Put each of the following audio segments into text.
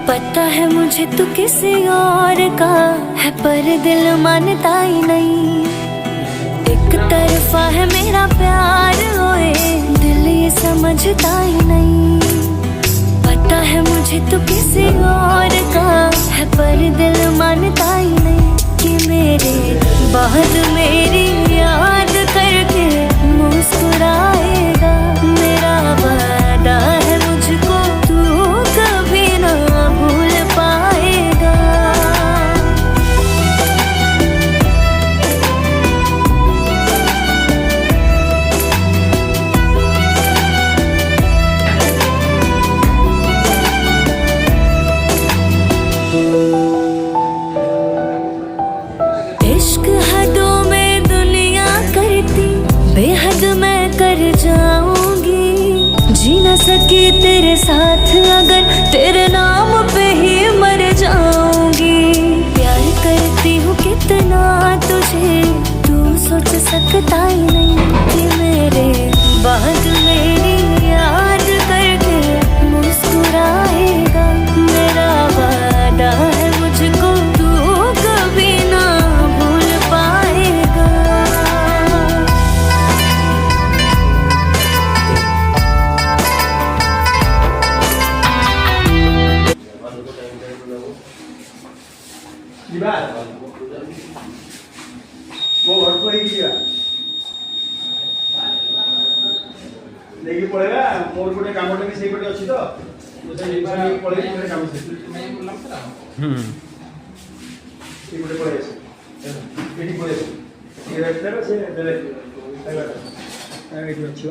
पता है मुझे तू किसी और का है, पर दिल मानता ही नहीं। एक तरफा है मेरा प्यार, ओए दिल ये समझता ही नहीं। पता है मुझे तू किसी और का है, पर दिल मानता ही नहीं। कि मेरे बाद मेरी याद करके मुस्कुराएगा, मेरा वादा है मुझको तू कभी ना भूल पाएगा। इश्क हदों में दुनिया करती, बेहद मैं कर जाऊंगी। जी न सकी तेरे साथ अगर तेरे नाम पे ही मर जाऊंगी। प्यार करती हूँ कितना तुझे तू सोच सकता ही नहीं। कि मेरे बाद मेरी याद करके मुस्कुराएगा, मेरा वादा है मुझको तू कभी ना भूल पाएगा। वो घर को ही लेकिन पड़ेगा मोर गोटे कामटे भी सेपटे अच्छी तो पड़े काम से गोटे पड़े ये पड़े से अच्छी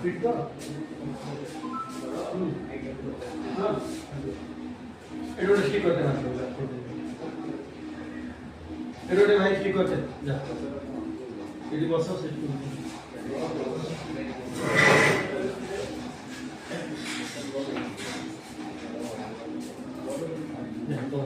फिट तो एडोटे स्टिक करते हैं एडोटे भाई स्टिक करते जा ये बस सेट कर